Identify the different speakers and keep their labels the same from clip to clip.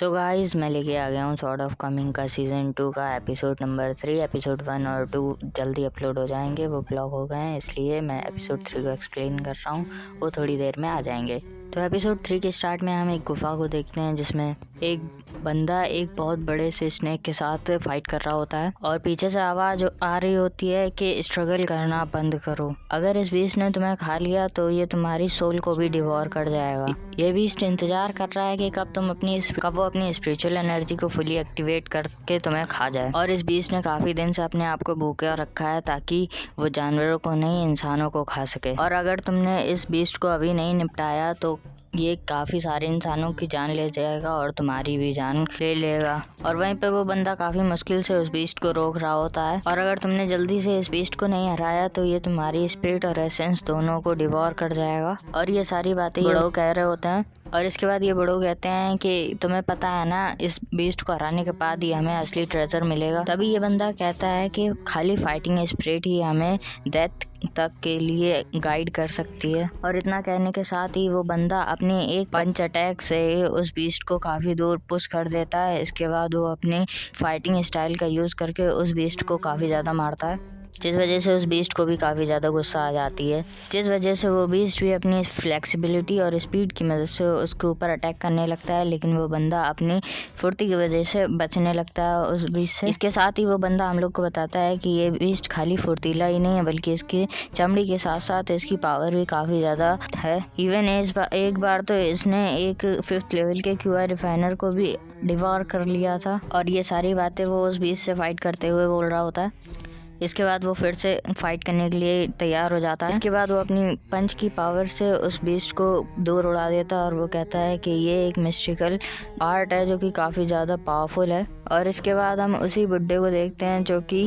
Speaker 1: So guys मैं लेके आ गया हूँ सॉर्ट ऑफ कमिंग का सीज़न 2 का एपिसोड नंबर 3। एपिसोड 1 और 2 जल्दी अपलोड हो जाएंगे, वो ब्लॉग हो गए हैं, इसलिए मैं एपिसोड 3 को एक्सप्लेन कर रहा हूँ, वो थोड़ी देर में आ जाएंगे। तो एपिसोड 3 के स्टार्ट में हम एक गुफा को देखते हैं जिसमें एक बंदा एक बहुत बड़े से स्नेक के साथ फाइट कर रहा होता है और पीछे से आवाज़ आ रही होती है कि स्ट्रगल करना बंद करो, अगर इस बीस्ट ने तुम्हें खा लिया तो ये तुम्हारी सोल को भी डिवोर कर जाएगा। ये बीस्ट इंतजार कर रहा है कि कब वो अपनी स्पिरिचुअल एनर्जी को फुली एक्टिवेट करके तुम्हें खा जाए। और इस बीस्ट ने काफ़ी दिन से अपने आप को भूखा रखा है ताकि वो जानवरों को नहीं इंसानों को खा सके। और अगर तुमने इस बीस्ट को अभी नहीं निपटाया तो ये काफ़ी सारे इंसानों की जान ले जाएगा और तुम्हारी भी जान ले लेगा। और वहीं पे वो बंदा काफ़ी मुश्किल से उस बीस्ट को रोक रहा होता है और अगर तुमने जल्दी से इस बीस्ट को नहीं हराया तो ये तुम्हारी स्पिरिट और एसेंस दोनों को डिवोर कर जाएगा। और ये सारी बातें ये लोग कह रहे होते हैं और इसके बाद ये बड़ों कहते हैं कि तुम्हें पता है ना, इस बीस्ट को हराने के बाद ही हमें असली ट्रेजर मिलेगा। तभी ये बंदा कहता है कि खाली फाइटिंग स्पिरिट ही हमें डेथ तक के लिए गाइड कर सकती है। और इतना कहने के साथ ही वो बंदा अपने एक पंच अटैक से उस बीस्ट को काफ़ी दूर पुश कर देता है। इसके बाद वो अपने फाइटिंग स्टाइल का यूज़ करके उस बीस्ट को काफ़ी ज़्यादा मारता है, जिस वजह से उस बीस्ट को भी काफ़ी ज़्यादा गुस्सा आ जाती है, जिस वजह से वो बीस्ट भी अपनी फ्लेक्सिबिलिटी और स्पीड की मदद से उसके ऊपर अटैक करने लगता है। लेकिन वो बंदा अपनी फुर्ती की वजह से बचने लगता है उस बीस्ट से। इसके साथ ही वो बंदा हम लोग को बताता है कि ये बीस्ट खाली फुर्तीला ही नहीं है बल्कि इसकी चमड़ी के साथ साथ इसकी पावर भी काफ़ी ज़्यादा है। इवन एक बार तो इसने एक 5th लेवल के क्यूआर रिफाइनर को भी डिवोर कर लिया था। और ये सारी बातें वो उस बीस्ट से फाइट करते हुए बोल रहा होता है। इसके बाद वो फिर से फाइट करने के लिए तैयार हो जाता है। इसके बाद वो अपनी पंच की पावर से उस बीस्ट को दूर उड़ा देता है और वो कहता है कि ये एक मिस्टिकल आर्ट है जो कि काफ़ी ज़्यादा पावरफुल है। और इसके बाद हम उसी बुड्ढे को देखते हैं जो कि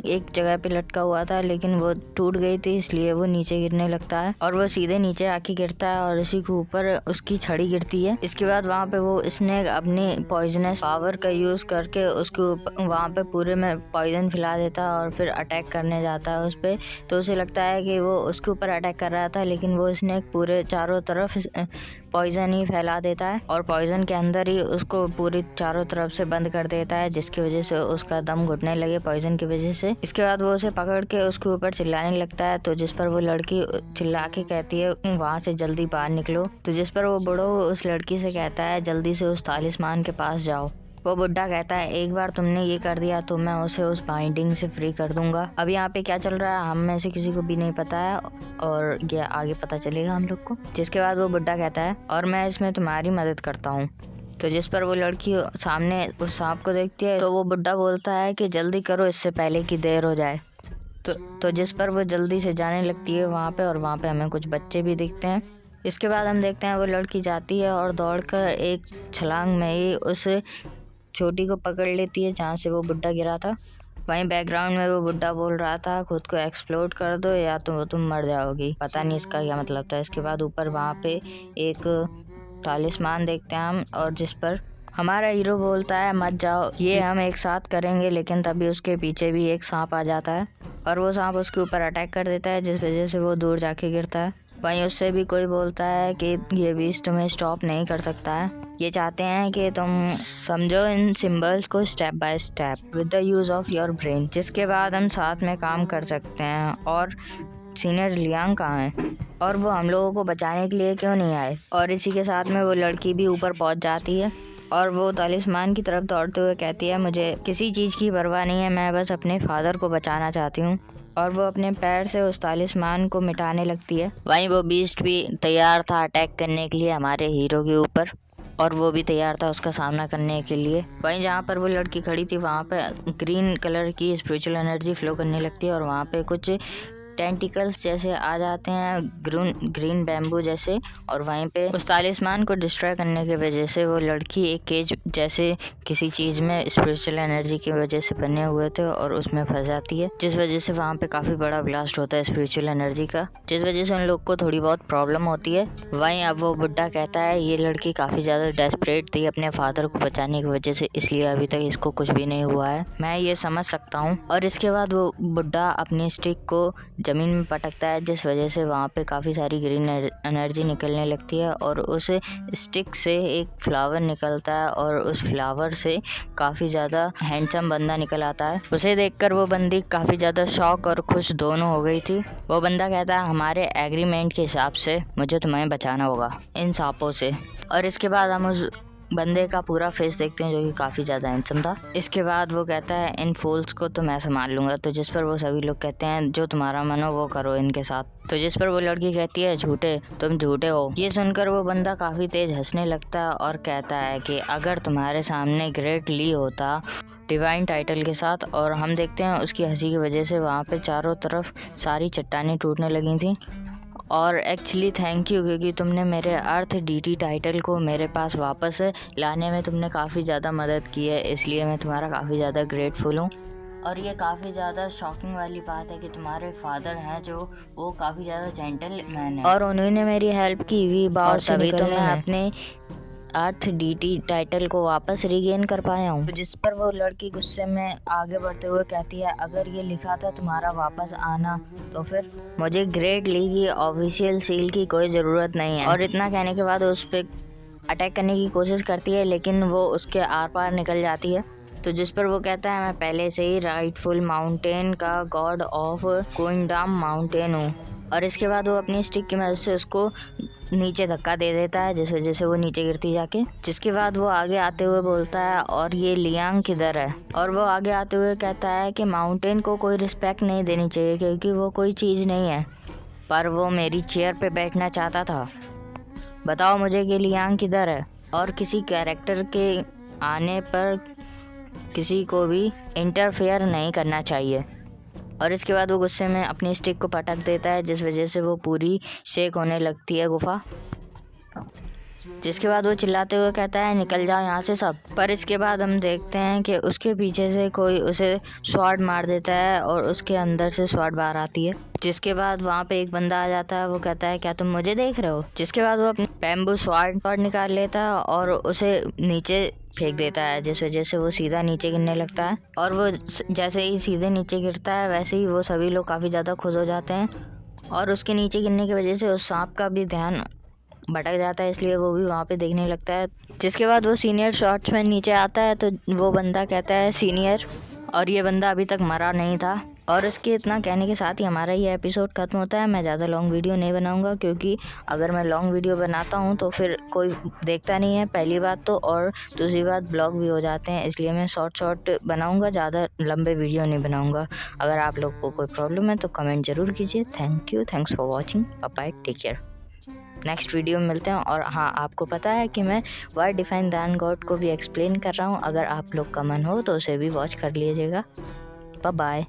Speaker 1: एक जगह पे लटका हुआ था लेकिन वो टूट गई थी, इसलिए वो नीचे गिरने लगता है और वो सीधे नीचे आके गिरता है और उसी के ऊपर उसकी छड़ी गिरती है। इसके बाद वहाँ पे वो स्नेक अपनी पॉइजनस पावर का यूज़ करके उसके ऊपर वहाँ पे पूरे में पॉइजन फैला देता है और फिर अटैक करने जाता है उस पर। तो उसे लगता है कि वो उसके ऊपर अटैक कर रहा था लेकिन वो स्नेक पूरे चारों तरफ पॉइजन ही फैला देता है और पॉइजन के अंदर ही उसको पूरी चारों तरफ से बंद कर देता है, जिसकी वजह से उसका दम घुटने लगे पॉइजन की वजह से। इसके बाद वो उसे पकड़ के उसके ऊपर चिल्लाने लगता है, तो जिस पर वो लड़की चिल्ला के कहती है वहाँ से जल्दी बाहर निकलो। तो जिस पर वो बूढ़ा उस लड़की से कहता है जल्दी से उस तालिस्मान के पास जाओ। वो बुड्ढा कहता है एक बार तुमने ये कर दिया तो मैं उसे उस बाइंडिंग से फ्री कर दूंगा। अब यहाँ पे क्या चल रहा है हम में से किसी को भी नहीं पता है और ये आगे पता चलेगा हम लोग को। जिसके बाद वो बुड्ढा कहता है और मैं इसमें तुम्हारी मदद करता हूँ। तो जिस पर वो लड़की सामने उस सांप को देखती है तो वो बुड्ढा बोलता है कि जल्दी करो इससे पहले कि देर हो जाए। तो जिस पर वो जल्दी से जाने लगती है वहाँ पे और वहाँ पे हमें कुछ बच्चे भी दिखते हैं। इसके बाद हम देखते हैं वो लड़की जाती है और दौड़कर एक छलांग में ही उस छोटी को पकड़ लेती है जहाँ से वो बुड्ढा गिरा था। वहीं बैकग्राउंड में वो बुड्ढा बोल रहा था खुद को एक्सप्लोड कर दो या तो तुम मर जाओगी, पता नहीं इसका क्या मतलब था। इसके बाद ऊपर वहाँ पे एक तालिस्मान देखते हैं हम और जिस पर हमारा हीरो बोलता है मत जाओ, ये हम एक साथ करेंगे। लेकिन तभी उसके पीछे भी एक सांप आ जाता है और वो सांप उसके ऊपर अटैक कर देता है, जिस वजह से वो दूर जाके गिरता है। वहीं उससे भी कोई बोलता है कि ये बीस्ट तुम्हें स्टॉप नहीं कर सकता है, ये चाहते हैं कि तुम समझो इन सिंबल्स को step by step with the use of your brain, जिसके बाद हम साथ में काम कर सकते हैं। और सीनियर लियांग कहाँ है और वो हम लोगों को बचाने के लिए क्यों नहीं आए। और इसी के साथ में वो लड़की भी ऊपर पहुंच जाती है और वो तालिस्मान की तरफ दौड़ते हुए कहती है मुझे किसी चीज़ की परवाह नहीं है, मैं बस अपने फादर को बचाना चाहती हूँ। और वो अपने पैर से उस तालिस्मान को मिटाने लगती है। वहीं वो बीस्ट भी तैयार था अटैक करने के लिए हमारे हीरो के ऊपर और वो भी तैयार था उसका सामना करने के लिए। वहीं जहाँ पर वो लड़की खड़ी थी वहाँ पे ग्रीन कलर की स्पिरिचुअल एनर्जी फ्लो करने लगती है और वहाँ पे कुछ टेंटिकल्स जैसे आ जाते हैं ग्रीन बैम्बू जैसे। और वहीं पे उस तालिस्मान को डिस्ट्रॉय करने की वजह से वो लड़की एक केज जैसे किसी चीज़ में स्पिरिचुअल एनर्जी की वजह से बने हुए थे और उसमें फंस जाती है, जिस वजह से वहाँ पे काफ़ी बड़ा ब्लास्ट होता है स्पिरिचुअल एनर्जी का, जिस वजह से उन लोग को थोड़ी बहुत प्रॉब्लम होती है। वहीं अब वो बुड्ढा कहता है ये लड़की काफ़ी ज़्यादा डेस्परेट थी अपने फादर को बचाने की वजह से, इसलिए अभी तक इसको कुछ भी नहीं हुआ है, मैं ये समझ सकता हूँ। और इसके बाद वो बुड्ढा अपनी स्टिक को ज़मीन में पटकता है, जिस वजह से वहाँ पे काफ़ी सारी ग्रीन एनर्जी निकलने लगती है और उस स्टिक से एक फ्लावर निकलता है और उस फ्लावर से काफ़ी ज़्यादा हैंडसम बंदा निकल आता है। उसे देखकर वो बंदी काफ़ी ज़्यादा शॉक और खुश दोनों हो गई थी। वो बंदा कहता है हमारे एग्रीमेंट के हिसाब से मुझे तुम्हें बचाना होगा इन सांपों से। और इसके बाद हम उस बंदे का पूरा फेस देखते हैं जो कि काफ़ी ज़्यादा हैंडसम था। इसके बाद वो कहता है इन फूल्स को तो मैं संभाल लूँगा। तो जिस पर वो सभी लोग कहते हैं जो तुम्हारा मन हो वो करो इनके साथ। तो जिस पर वो लड़की कहती है झूठे, तुम झूठे हो। ये सुनकर वो बंदा काफ़ी तेज़ हंसने लगता है और कहता है कि अगर तुम्हारे सामने ग्रेट ली होता डिवाइन टाइटल के साथ। और हम देखते हैं उसकी हंसी की वजह से वहाँ पे चारों तरफ सारी चट्टानें टूटने लगी थी। और एक्चुअली थैंक यू, क्योंकि तुमने मेरे अर्थ डीटी टाइटल को मेरे पास वापस लाने में तुमने काफ़ी ज़्यादा मदद की है, इसलिए मैं तुम्हारा काफ़ी ज़्यादा ग्रेटफुल हूँ। और ये काफ़ी ज़्यादा शॉकिंग वाली बात है कि तुम्हारे फादर हैं जो वो काफ़ी ज़्यादा जेंटलमैन है और उन्होंने मेरी हेल्प की हुई बात, तभी तो मैं अपने अर्थ डीटी टाइटल को वापस रिगेन कर पाया हूँ। तो जिस पर वो लड़की गुस्से में आगे बढ़ते हुए कहती है अगर ये लिखा था तुम्हारा वापस आना तो फिर मुझे ग्रेट ली की ऑफिशियल सील की कोई ज़रूरत नहीं है। और इतना कहने के बाद उस पर अटैक करने की कोशिश करती है, लेकिन वो उसके आर पार निकल जाती है। तो जिस पर वो कहता है मैं पहले से ही राइटफुल माउंटेन का गॉड ऑफ क्विंगडम माउंटेन हूँ। और इसके बाद वो अपनी स्टिक की मदद से उसको नीचे धक्का दे देता है, जिस वजह से वो नीचे गिरती जाके। जिसके बाद वो आगे आते हुए बोलता है और ये लियांग किधर है। और वो आगे आते हुए कहता है कि माउंटेन को कोई रिस्पेक्ट नहीं देनी चाहिए क्योंकि वो कोई चीज़ नहीं है, पर वो मेरी चेयर पे बैठना चाहता था। बताओ मुझे कि लियांग किधर है। और किसी कैरेक्टर के आने पर किसी को भी इंटरफेयर नहीं करना चाहिए। और इसके बाद वो गुस्से में अपनी स्टिक को पटक देता है, जिस वजह से वो पूरी शेक होने लगती है गुफा। जिसके बाद वो चिल्लाते हुए कहता है निकल जाओ यहाँ से सब। पर इसके बाद हम देखते हैं कि उसके पीछे से कोई उसे स्वॉर्ड मार देता है और उसके अंदर से स्वॉर्ड बाहर आती है। जिसके बाद वहाँ पे एक बंदा आ जाता है, वो कहता है क्या तुम मुझे देख रहे हो। जिसके बाद वो अपनी बैम्बू स्वॉर्ड निकाल लेता है और उसे नीचे फेंक देता है, जिस वजह से वो सीधा नीचे गिरने लगता है। और वो जैसे ही सीधे नीचे गिरता है वैसे ही वो सभी लोग काफ़ी ज़्यादा खुश हो जाते हैं। और उसके नीचे गिरने की वजह से उस सांप का भी ध्यान भटक जाता है, इसलिए वो भी वहाँ पे देखने लगता है। जिसके बाद वो सीनियर शॉट्समैन नीचे आता है, तो वो बंदा कहता है सीनियर, और ये बंदा अभी तक मरा नहीं था। और इसके इतना कहने के साथ ही हमारा ये एपिसोड ख़त्म होता है। मैं ज़्यादा लॉन्ग वीडियो नहीं बनाऊंगा क्योंकि अगर मैं लॉन्ग वीडियो बनाता हूँ तो फिर कोई देखता नहीं है, पहली बात तो, और दूसरी बात ब्लॉग भी हो जाते हैं, इसलिए मैं शॉर्ट बनाऊंगा, ज़्यादा लंबे वीडियो नहीं बनाऊंगा। अगर आप लोग को कोई प्रॉब्लम है तो कमेंट ज़रूर कीजिए। Thank you, thanks for watching, bye, take care. Next video में मिलते हैं। और हाँ, आपको पता है कि मैं वाई डिफाइन दैन गॉड को भी एक्सप्लेन कर रहा हूँ, अगर आप लोग का मन हो तो उसे भी वॉच कर लीजिएगा। Bye bye.